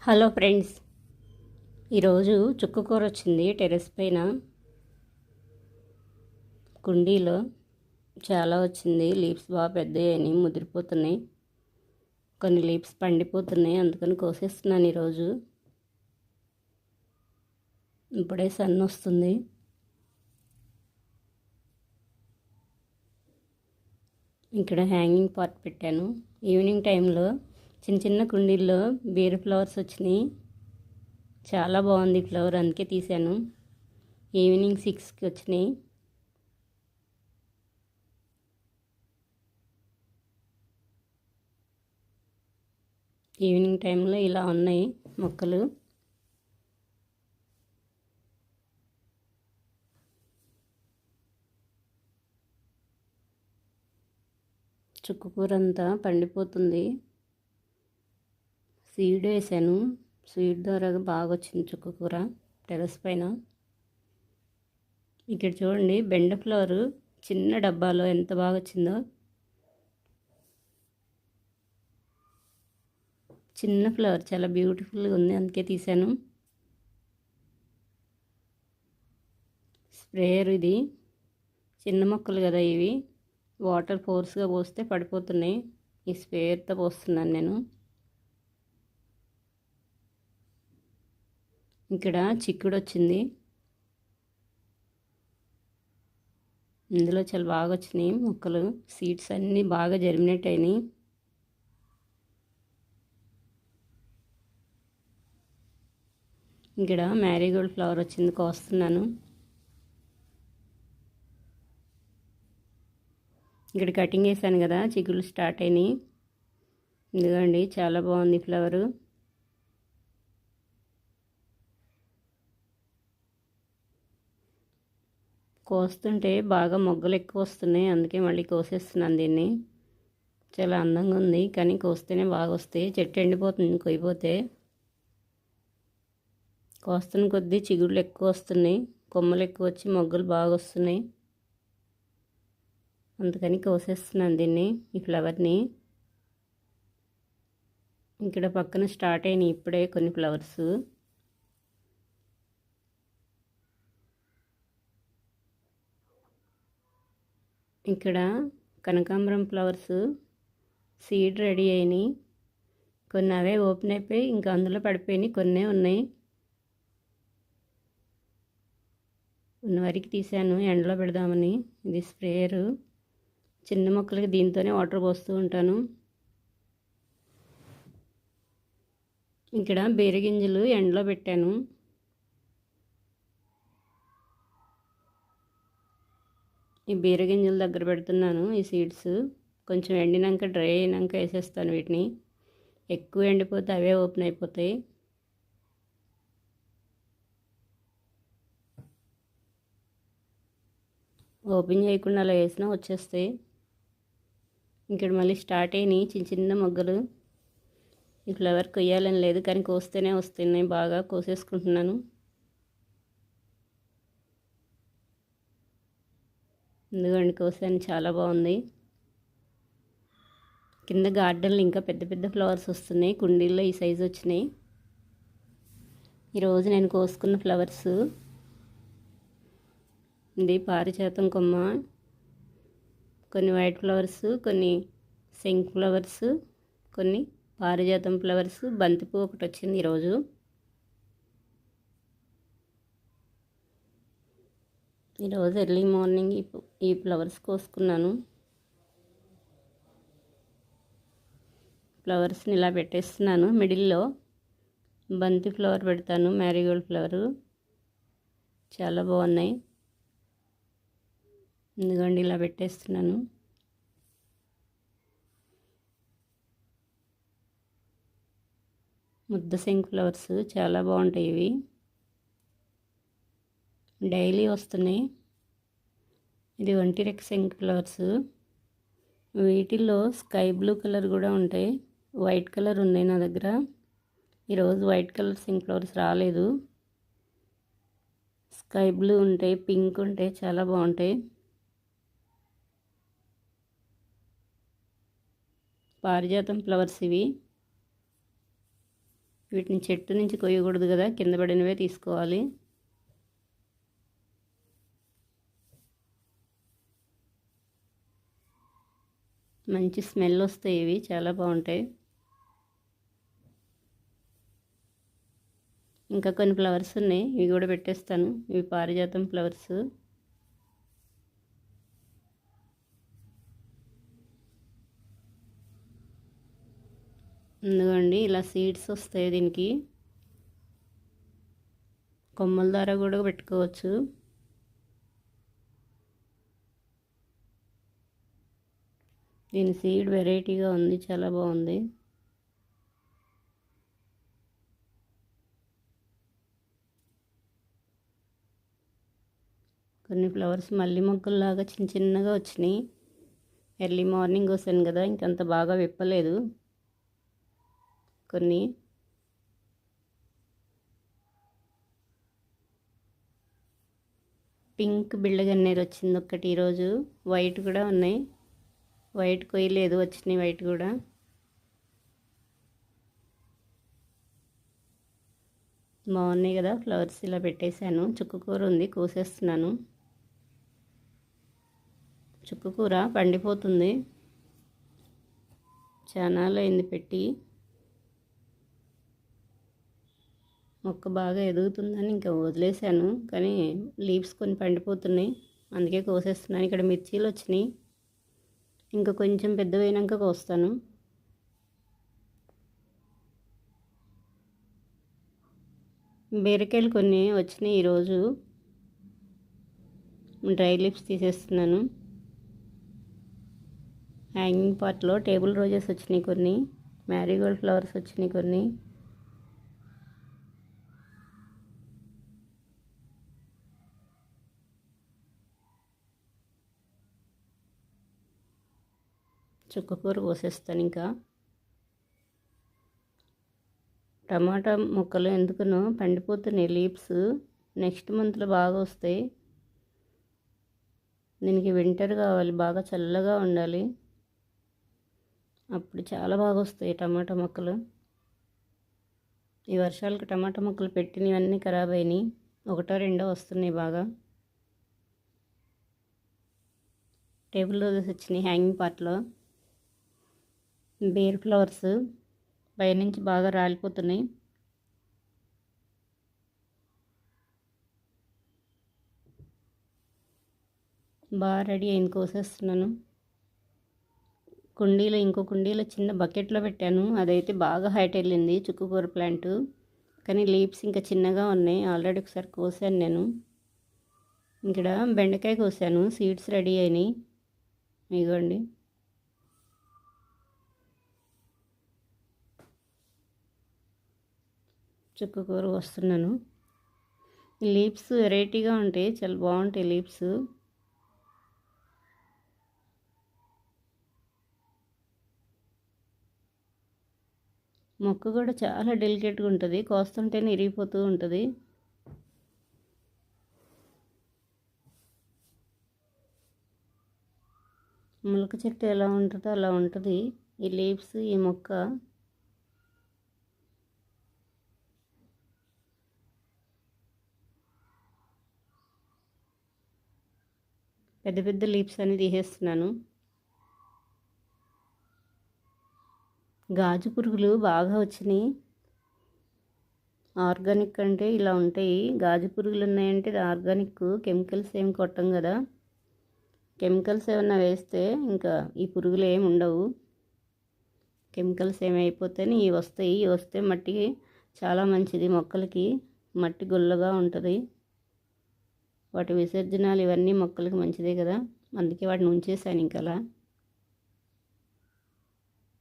Hello friends, ఈరోజు చుక్కకూర వచ్చింది. టెర్రస్ పైన కుండీలో చాలా వచ్చింది. లీవ్స్ బాగా పెద్దయ్యాయి, ముదిరిపోతున్నాయి. కొన్ని లీవ్స్ పండిపోతున్నాయి, అందుకని కోసేస్తున్నాను ఈరోజు. ఇప్పుడే సన్ వస్తుంది. ఇక్కడ హ్యాంగింగ్ పాట్ పెట్టాను. ఈవినింగ్ టైంలో చిన్న చిన్న కుండీల్లో బీర ఫ్లవర్స్ వచ్చినాయి. చాలా బాగుంది ఫ్లవర్, అందుకే తీశాను. ఈవినింగ్ 6కి వచ్చినాయి. ఈవినింగ్ టైంలో ఇలా ఉన్నాయి మొక్కలు. చుక్కకూర అంతా పండిపోతుంది. సీడ్ వేసాను, సీడ్ ద్వారా బాగా వచ్చింది చుక్కకూర టెర్రస్ పైన. ఇక్కడ చూడండి, బెండ ఫ్లవర్ చిన్న డబ్బాలో ఎంత బాగా వచ్చిందో. చిన్న ఫ్లవర్ చాలా బ్యూటిఫుల్గా ఉంది, అందుకే తీశాను. స్ప్రేయర్ ఇది. చిన్న మొక్కలు కదా ఇవి, వాటర్ ఫోర్స్గా పోస్తే పడిపోతున్నాయి. ఈ స్ప్రేయర్తో పోస్తున్నాను నేను. ఇక్కడ చిక్కుడు వచ్చింది, ఇందులో చాలా బాగా వచ్చినాయి మొక్కలు. సీడ్స్ అన్నీ బాగా జర్మినేట్ అయినాయి. ఇక్కడ మ్యారీగోల్డ్ ఫ్లవర్ వచ్చింది, కోస్తున్నాను. ఇక్కడ కటింగ్ వేసాను కదా, చిగుళ్ళు స్టార్ట్ అయినాయి. ఇదిగోండి, చాలా బాగుంది ఫ్లవరు. కోస్తుంటే బాగా మొగ్గలు ఎక్కువ వస్తున్నాయి, అందుకే మళ్ళీ కోసేస్తున్నాను దీన్ని. చాలా అందంగా ఉంది, కానీ కోస్తేనే బాగా వస్తాయి. చెట్టు ఎండిపోతుంది కొయ్యిపోతే. కోస్తున్న కొద్దీ చిగుళ్ళు ఎక్కువ వస్తున్నాయి, కొమ్మలు ఎక్కువ వచ్చి మొగ్గలు బాగా వస్తున్నాయి. అందుకని కోసేస్తున్నాను దీన్ని, ఈ ఫ్లవర్ని. ఇక్కడ పక్కన స్టార్ట్ అయినాయి ఇప్పుడే కొన్ని ఫ్లవర్స్. ఇక్కడ కనకాంబరం ఫ్లవర్స్ సీడ్ రెడీ అయినాయి. కొన్ని అవే ఓపెన్ అయిపోయి ఇంకా అందులో పడిపోయినాయి, కొన్నే ఉన్నాయి. ఉన్న వరకు తీసాను ఎండలో పెడదామని. ఇది స్ప్రేయరు. చిన్న మొక్కలకి దీంతోనే వాటర్ పోస్తూ ఉంటాను. ఇక్కడ బీరగింజలు ఎండలో పెట్టాను. ఈ బీరగింజల దగ్గర పెడుతున్నాను ఈ సీడ్స్. కొంచెం ఎండినాక డ్రై అయినాక వేసేస్తాను వీటిని. ఎక్కువ ఎండిపోతే అవే ఓపెన్ అయిపోతాయి. ఓపెన్ చేయకుండా అలా వేసినా వచ్చేస్తాయి. ఇక్కడ మళ్ళీ స్టార్ట్ అయినాయి చిన్న చిన్న మొగ్గలు. ఈ ఫ్లవర్ కొయ్యాలని లేదు, కానీ కోస్తేనే వస్తున్నాయి బాగా, కోసేసుకుంటున్నాను. ఎందుకండి కోసాను, చాలా బాగుంది. కింద గార్డెన్లో ఇంకా పెద్ద పెద్ద ఫ్లవర్స్ వస్తున్నాయి. కుండీల్లో ఈ సైజు వచ్చినాయి. ఈరోజు నేను కోసుకున్న ఫ్లవర్స్ ఇది పారిజాతం కొమ్మ, కొన్ని వైట్ ఫ్లవర్స్, కొన్ని సింక్ ఫ్లవర్స్, కొన్ని పారిజాతం ఫ్లవర్స్, బంతిపూ ఒకటి వచ్చింది ఈరోజు. ఈరోజు ఎర్లీ మార్నింగ్ ఈ ఫ్లవర్స్ కోసుకున్నాను. ఫ్లవర్స్ని ఇలా పెట్టేస్తున్నాను. మిడిల్లో బంతి ఫ్లవర్ పెడతాను, మ్యారీగోల్డ్ ఫ్లవరు. చాలా బాగున్నాయి. ఎందుకండి ఇలా పెట్టేస్తున్నాను. ముద్ద సింక్ ఫ్లవర్స్ చాలా బాగుంటాయి ఇవి, డైలీ వస్తున్నాయి. ఇది ఒంటి రెక్క సింక్ ఫ్లవర్స్. వీటిల్లో స్కై బ్లూ కలర్ కూడా ఉంటాయి, వైట్ కలర్ ఉన్నాయి నా దగ్గర. ఈరోజు వైట్ కలర్ సింక్ ఫ్లవర్స్ రాలేదు. స్కై బ్లూ ఉంటాయి, పింక్ ఉంటాయి, చాలా బాగుంటాయి. పారిజాతం ఫ్లవర్స్ ఇవి. వీటిని చెట్టు నుంచి కొయ్యకూడదు కదా, కింద పడినవే తీసుకోవాలి. మంచి స్మెల్ వస్తాయి, ఇవి చాలా బాగుంటాయి. ఇంకా కొన్ని ఫ్లవర్స్ ఉన్నాయి, ఇవి కూడా పెట్టేస్తాను. ఇవి పారిజాతం ఫ్లవర్స్. ఎందుకండి ఇలా సీడ్స్ వస్తాయి, దీనికి కొమ్మల ద్వారా కూడా పెట్టుకోవచ్చు. దీని సీడ్ వెరైటీగా ఉంది, చాలా బాగుంది. కొన్ని ఫ్లవర్స్ మల్లె మొక్కల్లాగా చిన్న చిన్నగా వచ్చినాయి. ఎర్లీ మార్నింగ్ వస్తాను కదా, ఇంకంత బాగా విప్పలేదు. కొన్ని పింక్ బిళ్ళగన్నేరు వచ్చింది ఒక్కటి ఈరోజు. వైట్ కూడా ఉన్నాయి, వైట్ కొయ్యలేదు, వచ్చినాయి వైట్ కూడా. బాగున్నాయి కదా ఫ్లవర్స్. ఇలా పెట్టేశాను. చుక్కకూర ఉంది, కోసేస్తున్నాను. చుక్కకూర పండిపోతుంది, చాలా అయింది పెట్టి. మొక్క బాగా ఎదుగుతుందని ఇంకా వదిలేశాను, కానీ లీవ్స్ కొన్ని పండిపోతున్నాయి, అందుకే కోసేస్తున్నాను. ఇక్కడ మిర్చీలు వచ్చినాయి, ఇంకా కొంచెం పెద్దవైనాక కోస్తాను. బీరకాయలు కొన్ని వచ్చినాయి ఈరోజు, డ్రై లీవ్స్ తీసేస్తున్నాను. హ్యాంగింగ్ పార్ట్లో టేబుల్ రోజెస్ వచ్చినాయి కొన్ని, మ్యారీగోల్డ్ ఫ్లవర్స్ వచ్చినాయి కొన్ని. చుక్కకూర కోసేస్తాను. ఇంకా టమాటా మొక్కలు ఎందుకునో పండిపోతున్నాయి లీవ్స్, నెక్స్ట్ మంత్లో బాగా వస్తాయి. దీనికి వింటర్ కావాలి, బాగా చల్లగా ఉండాలి, అప్పుడు చాలా బాగా వస్తాయి టమాటా మొక్కలు. ఈ వర్షాలకు టమాటా మొక్కలు పెట్టినవన్నీ ఖరాబ్ అయినాయి, ఒకటో రెండో వస్తున్నాయి బాగా. టేబుల్ రోజెస్ వచ్చినాయి హ్యాంగింగ్ పార్ట్లో. బేర్ ఫ్లవర్స్ పైనుంచి బాగా రాలిపోతున్నాయి. బాగా రెడీ అయింది, కోసేస్తున్నాను. కుండీలో, ఇంకో కుండీలో చిన్న బకెట్లో పెట్టాను, అదైతే బాగా హైట్ వెళ్ళింది చుక్కకూర ప్లాంట్, కానీ లీవ్స్ ఇంకా చిన్నగా ఉన్నాయి. ఆల్రెడీ ఒకసారి కోసాను నేను. ఇక్కడ బెండకాయ కోసాను, సీడ్స్ రెడీ అయినాయి, ఇదిగోండి. చుక్కకూర వస్తున్నాను. లీవ్స్ వెరైటీగా ఉంటాయి, చాలా బాగుంటాయి లీవ్స్. మొక్క కూడా చాలా డెలికేట్గా ఉంటుంది, కోస్తుంటేనే ఇరిగిపోతూ ఉంటుంది. ములక చెట్టు ఎలా ఉంటుందో అలా ఉంటుంది ఈ లీవ్స్, ఈ మొక్క. పెద్ద పెద్ద లీవ్స్ అన్ని తీసేస్తున్నాను. గాజు పురుగులు బాగా వచ్చినాయి. ఆర్గానిక్ అంటే ఇలా ఉంటాయి. గాజు పురుగులు ఉన్నాయంటే ఇది ఆర్గానిక్, కెమికల్స్ ఏమి కొట్టం కదా. కెమికల్స్ ఏమన్నా వేస్తే ఇంకా ఈ పురుగులు ఏమి ఉండవు. కెమికల్స్ ఏమైపోతేనే ఇవి వస్తాయి. ఇవి వస్తే మట్టికి చాలా మంచిది, మొక్కలకి మట్టి గుల్లగా ఉంటుంది. వాటి విసర్జనాలు ఇవన్నీ మొక్కలకి మంచిదే కదా, అందుకే వాటిని ఉంచేసాను ఇంకలా.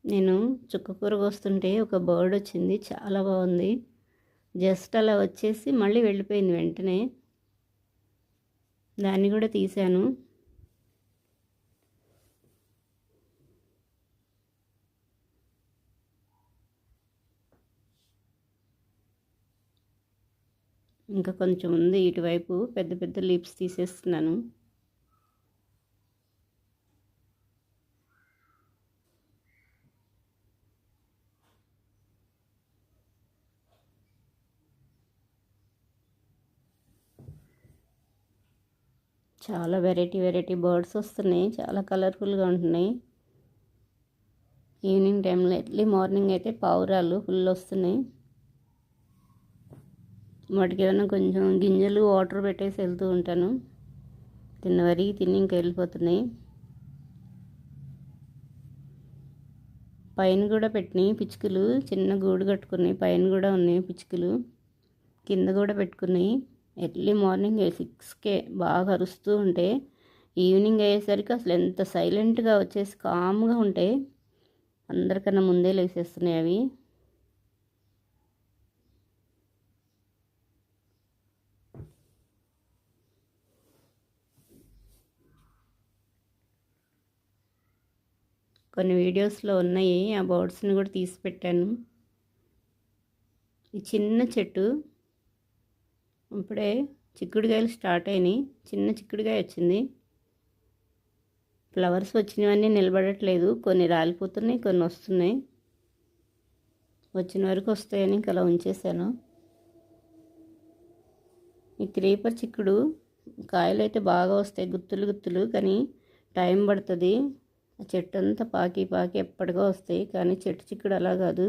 నేను చుక్కకూర కోస్తుంటే ఒక బర్డ్ వచ్చింది, చాలా బాగుంది. జస్ట్ అలా వచ్చేసి మళ్ళీ వెళ్ళిపోయింది వెంటనే, దాన్ని కూడా తీశాను. ఇంకా కొంచెం ఉంది ఇటువైపు, పెద్ద పెద్ద లీవ్స్ తీసేస్తున్నాను. చాలా వెరైటీ బర్డ్స్ వస్తున్నాయి, చాలా కలర్ఫుల్గా ఉంటున్నాయి. ఈవినింగ్ టైంలో ఎర్లీ మార్నింగ్ అయితే పావురాలు ఫుల్ వస్తున్నాయి. వాటికి ఏదైనా కొంచెం గింజలు వాటర్ పెట్టేసి వెళ్తూ ఉంటాను. తిన్నవరికి తిని ఇంక వెళ్ళిపోతున్నాయి. పైన కూడా పెట్టినాయి పిచ్చుకలు, చిన్న గూడు కట్టుకున్నాయి. పైన కూడా ఉన్నాయి పిచ్చుకలు, కింద కూడా పెట్టుకున్నాయి. ఎర్లీ మార్నింగ్ 6కే బాగా అరుస్తూ ఉంటే ఈవినింగ్ అయ్యేసరికి అసలు ఎంత సైలెంట్గా వచ్చేసి కామ్గా ఉంటాయి. అందరికన్నా ముందే లేసేస్తున్నాయి అవి. కొన్ని వీడియోస్లో ఉన్నాయి, ఆ బర్డ్స్ని కూడా తీసి పెట్టాను. ఈ చిన్న చెట్టు ఇప్పుడే చిక్కుడుకాయలు స్టార్ట్ అయినాయి. చిన్న చిక్కుడుకాయ వచ్చింది. ఫ్లవర్స్ వచ్చినవన్నీ నిలబడట్లేదు, కొన్ని రాలిపోతున్నాయి, కొన్ని వస్తున్నాయి. వచ్చిన వరకు వస్తాయని ఇంకా అలా ఉంచేసాను. ఈ క్రీపర్ చిక్కుడు కాయలు అయితే బాగా వస్తాయి, గుత్తులు, కానీ టైం పడుతుంది. ఆ చెట్టు అంతా పాకి ఎప్పటికో వస్తాయి. కానీ చెట్టు చిక్కుడు అలా కాదు,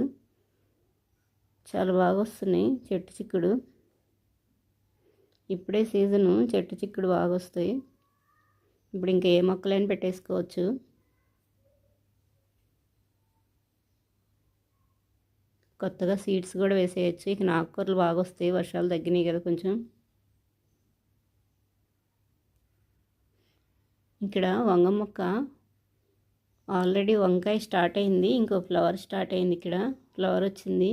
చాలా బాగా వస్తున్నాయి చెట్టు చిక్కుడు. ఇప్పుడే సీజను, చెట్టు చిక్కుడు బాగా వస్తాయి. ఇప్పుడు ఇంకా ఏ మొక్కలైనా పెట్టేసుకోవచ్చు. కొత్తగా సీడ్స్ కూడా వేసేయచ్చు. ఇక ఆకుకూరలు బాగా వస్తాయి, వర్షాలు తగ్గినాయి కదా కొంచెం. ఇక్కడ వంగ మొక్క ఆల్రెడీ వంకాయ స్టార్ట్ అయింది, ఇంకో ఫ్లవర్ స్టార్ట్ అయింది. ఇక్కడ ఫ్లవర్ వచ్చింది,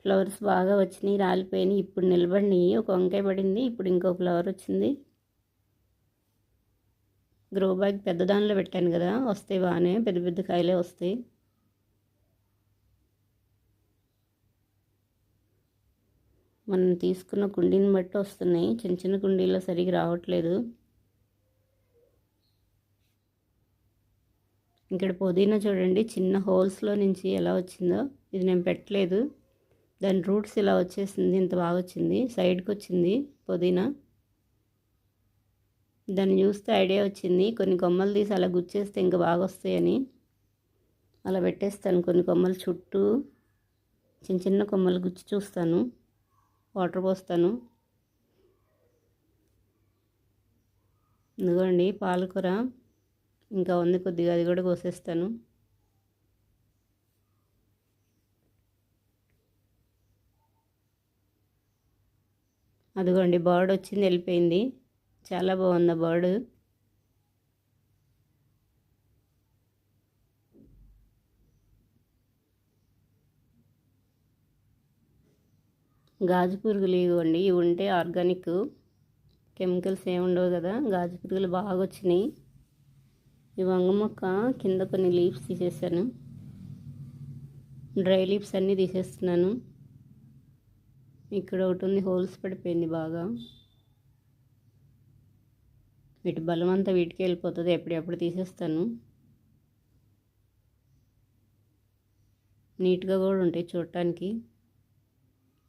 ఫ్లవర్స్ బాగా వచ్చినాయి, రాలిపోయినాయి, ఇప్పుడు నిలబడినాయి. ఒక వంకాయ పడింది, ఇప్పుడు ఇంకో ఫ్లవర్ వచ్చింది. గ్రో బ్యాగ్ పెద్ద దానిలో పెట్టాను కదా, వస్తాయి బాగానే, పెద్ద కాయలే వస్తాయి. మనం తీసుకున్న కుండీని బట్టి వస్తున్నాయి, చిన్న కుండీలో సరిగ్గా రావట్లేదు. ఇక్కడ పుదీనా చూడండి, చిన్న హోల్స్లో నుంచి ఎలా వచ్చిందో. ఇది నేను పెట్టలేదు, దాని రూట్స్ ఇలా వచ్చేసింది, ఇంత బాగా వచ్చింది. సైడ్కి వచ్చింది పుదీనా. దాన్ని చూస్తే ఐడియా వచ్చింది, కొన్ని కొమ్మలు తీసి అలా గుచ్చేస్తే ఇంకా బాగా వస్తాయని అలా పెట్టేస్తాను. కొన్ని కొమ్మలు చుట్టూ చిన్న కొమ్మలు గుచ్చి చూస్తాను, వాటర్ పోస్తాను. ఇదిగోండి పాలకూర ఇంకా ఉంది కొద్దిగా, అది కూడా కోసేస్తాను. అదిగోండి బర్డ్ వచ్చింది, వెళ్ళిపోయింది. చాలా బాగుంది ఆ బర్డ్. గాజు పురుగులు ఇవ్వండి, ఇవి ఉంటే ఆర్గానిక్, కెమికల్స్ ఏమి ఉండవు కదా. గాజు పురుగులు బాగా వచ్చినాయి. ఈ వంగ మొక్క కింద కొన్ని లీవ్స్ తీసేసాను, డ్రై లీవ్స్ అన్నీ తీసేస్తున్నాను. ఇక్కడ ఒకటి ఉంది, హోల్స్ పడిపోయింది బాగా. వీటి బలం అంతా వీటికి వెళ్ళిపోతుంది, ఎప్పుడెప్పుడు తీసేస్తాను. నీట్గా కూడా ఉంటాయి చూడటానికి.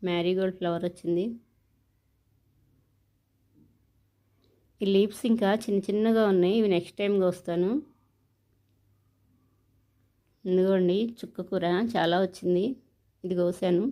మ్యారీగోల్డ్ ఫ్లవర్ వచ్చింది. ఈ లీవ్స్ ఇంకా చిన్నగా ఉన్నాయి, ఇవి నెక్స్ట్ టైంగా వస్తాను. ఇదిగోండి చుక్క కూర చాలా వచ్చింది, ఇది కోసాను.